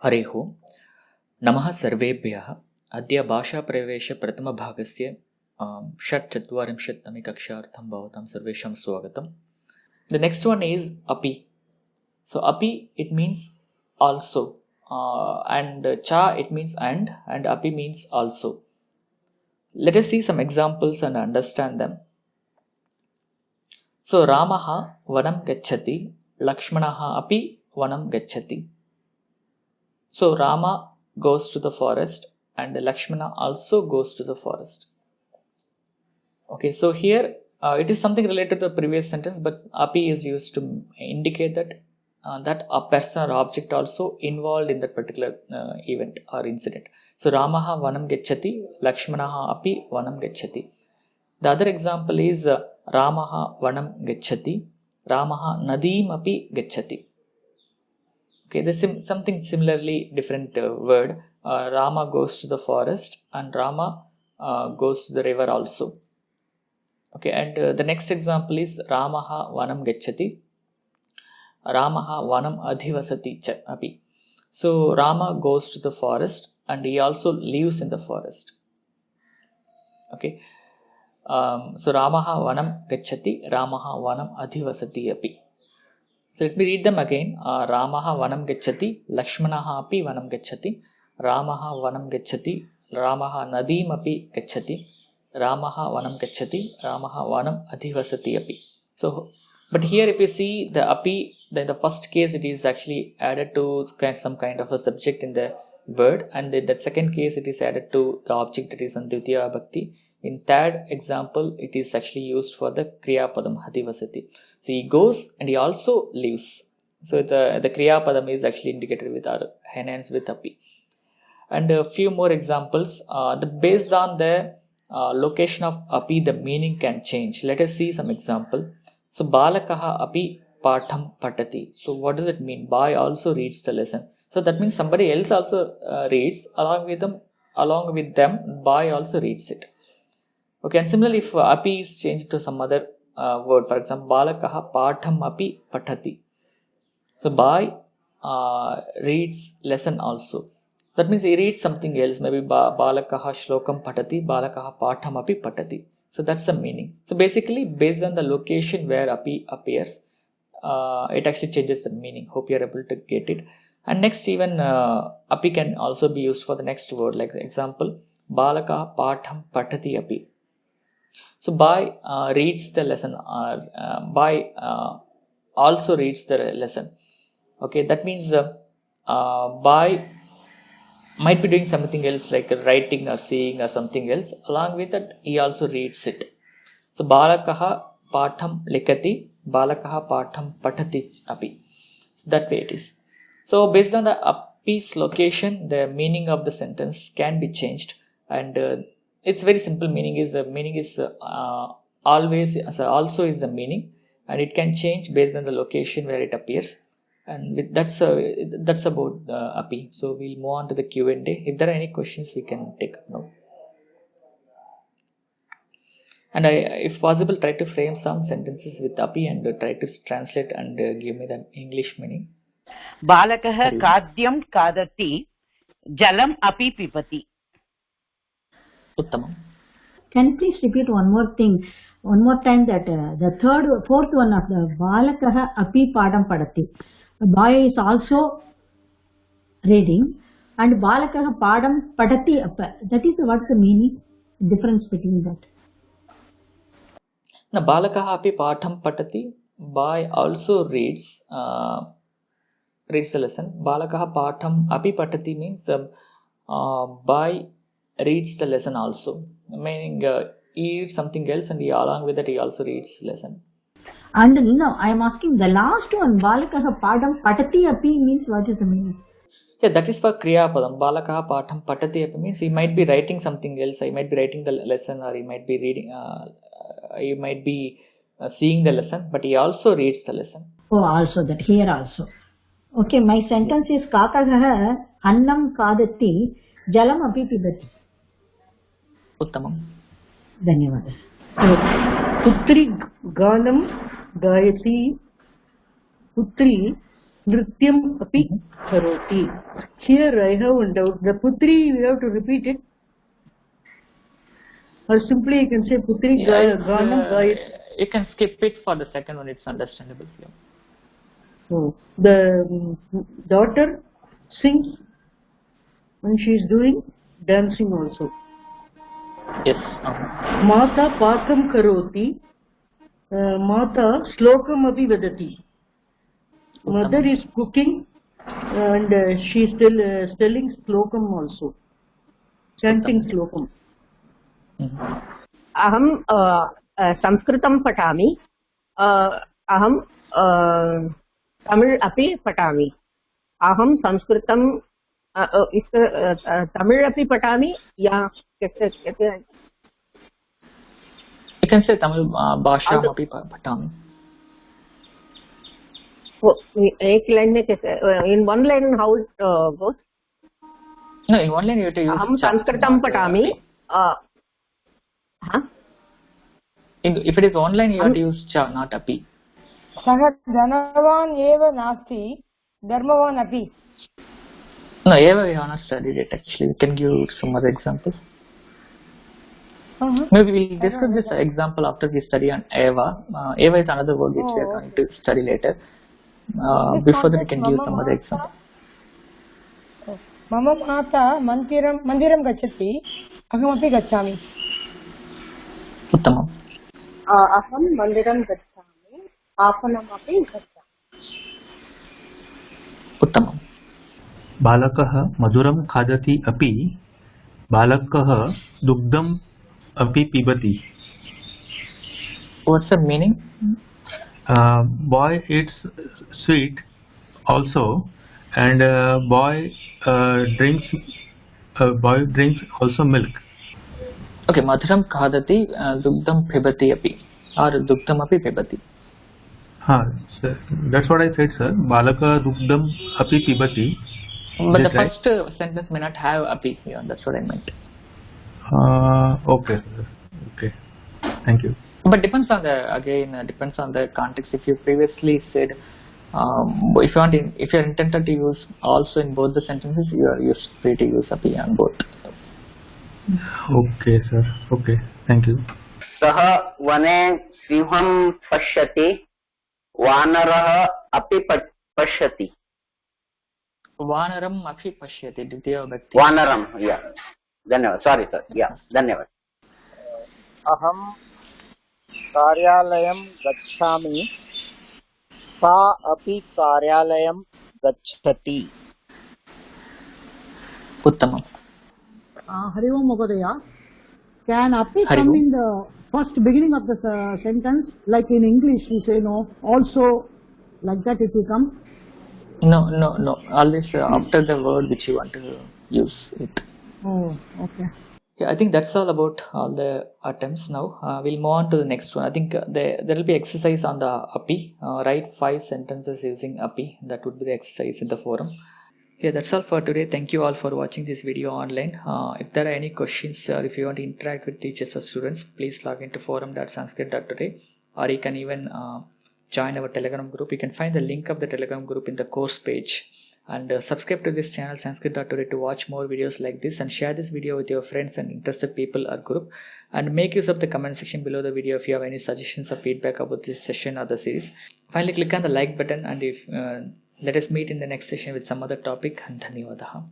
हरिः ओम् नमः सर्वेभ्यः। अद्य भाषा प्रवेश प्रथमभागस्य षट्चत्वारिंशत्तमे कक्षार्थं भवतां सर्वेषां स्वागतम्। The next one is api. So api it means also, and cha it means and api means also. Let us see some examples and understand them. So Ramaha vanam gacchati, Lakshmanaha api vanam gacchati. So Rama goes to the forest and Lakshmana also goes to the forest. Okay, so here it is something related to the previous sentence, but api is used to indicate that a person or object also involved in that particular event or incident. So Ramaha vanam gacchati, Lakshmanaha api vanam gacchati. The other example is Ramaha vanam gacchati, Ramaha nadim api gacchati. Okay, this is something similarly different word. Rama goes to the forest and Rama goes to the river also. Okay, and the next example is Ramaha vanam gacchati, Ramaha vanam adhivasati cha api. So Rama goes to the forest and he also lives in the forest. Okay, so Ramaha vanam gacchati, Ramaha vanam adhivasati api. So let me read them again. Ramaha vanam gacchati, Lakshmanaha api vanam gacchati, Ramaha vanam gacchati, Ramaha nadim api gacchati, Ramaha vanam gacchati, Ramaha vanam adhivasati api. So, but here if you see the api, then the first case it is actually added to some kind of a subject in the word, and then the second case it is added to the object, that is on Dvitiya Bhakti. In third example, it is actually used for the Kriya Padam Hadivasati. So he goes and he also lives. So the Kriya Padam is actually indicated with or enhanced with api. And a few more examples. Based on the location of api, the meaning can change. Let us see some example. So Balakaha api patham patati. So what does it mean? Boy also reads the lesson. So that means somebody else also reads along with them. Boy also reads it. Okay, and similarly, if api is changed to some other word, for example, balakaha patham api patati. So boy reads lesson also. That means he reads something else. Maybe balakaha shlokam patati, balakaha patham api patati. So that's the meaning. So basically, based on the location where api appears, it actually changes the meaning. Hope you are able to get it. And next, even api can also be used for the next word. Like the example, balakaha patham patati api. So boy reads the lesson, boy also reads the lesson. Okay, that means boy might be doing something else like writing or seeing or something else. Along with that, he also reads it. So balakaha patham likati, balakaha patham patati api. So that way it is. So based on the api's location, the meaning of the sentence can be changed, and it's very simple. Meaning is always also is the meaning, and it can change based on the location where it appears. And that's about api. So we'll move on to the Q&A. If there are any questions, we can take up now. And if possible, try to frame some sentences with api and try to translate and give me the English meaning. Balakah kadyam kadati, jalam api pipati. Uttamam. Can you please repeat one more time that the fourth one of the Balakaha api padam padati. The boy is also reading and Balakaha padam padati. That is what's the meaning, difference between that? Now Balakaha api padam padati. Boy also reads the lesson. Balakaha padam api padati means boy reads the lesson also, meaning he reads something else and along with that he also reads lesson. And no, I am asking the last one, Balakaha padam patati api means what is the meaning? Yeah, that is for Kriya Padam. Balakaha padam patati api means he might be writing something else, he might be writing the lesson, or he might be reading, he might be seeing the lesson, but he also reads the lesson. Oh, also that, here also. Okay, my sentence is Kakagaha annam kadati jalam api pibati. Uttamam. Dhanyavadas. Putri ganam gayati, putri nrityam api karoti. Here I have one doubt. The Putri, we have to repeat it. Or simply you can say Putri Ganam Gayatri. You can skip it for the second one, it's understandable. Yeah. So, the daughter sings and she is doing dancing also. Yes. Mata Pakam Karoti. Mata Slokam Api Vadati. Mother is cooking and she is still telling Slokam also. Chanting Slokam. अहं संस्कृतं पठामि अहं तमिळ् अपि पठामि अहं संस्कृतं तमिळ् अपि पठामि या You can say Tamil Bhasha api patami. एक लाइन में कैसे in one line how it goes No, in one line you have to use अहं संस्कृतं पठामि if it is one line you have to use cha, not api. सः धनवान् एव नास्ति धर्मवान् अपि. No, eva we have not studied it actually. We can give some other examples. Maybe we'll discuss this example after we study on eva. Eva is another word which we are going to study later. Before that we can give some other example. मम माता मन्दिरं गच्छति अहमपि गच्छामि. उत्तमम्. अहं मन्दिरं गच्छामि आपणमपि गच्छामि. उत्तमम्. बालकः मधुरं खादति अपि बालकः दुग्धम् अपि पिबति. What's the meaning? Boy eats sweet also and boy drinks also milk. Okay, madhuram khadati dugdam pibati api or dugdam api pibati. Sir, that's what I said, sir. Balaka dugdam api pibati. But the first sentence may not have api here. That's what I meant. Okay. Okay. Thank you. But depends on depends on the context. If you previously said, if you're intended to use also in both the sentences, you are free to use api on both. Okay, sir. Okay. Thank you. सः वने सिंहं पश्यति वानरः अपि पश्यति. वानरम अपि पश्यति द्वितीय विभक्ति. वानरं धन्यवाद सॉरी सर धन्यवाद. अहं कार्यालयं गच्छामि सा अपि कार्यालयं गच्छति. उत्तमम्. Hari Om Mogodaya. Can api come in the first beginning of the sentence, like in English we say no, also like that it will come? No. Always after the word which you want to use it. Oh, okay. Yeah, I think that's all about all the attempts now. We'll move on to the next one. I think there will be exercise on the api. Write 5 sentences using api. That would be the exercise in the forum. Yeah, that's all for today. Thank you all for watching this video online. If there are any questions or if you want to interact with teachers or students, please log into forum.Sanskrit.Today, or you can even join our Telegram group. You can find the link of the Telegram group in the course page. And subscribe to this channel Sanskrit.Today to watch more videos like this, and share this video with your friends and interested people or group, and make use of the comment section below the video if you have any suggestions or feedback about this session or the series. Finally, click on the like button, and if let us meet in the next session with some other topic. Dhanyawadaha.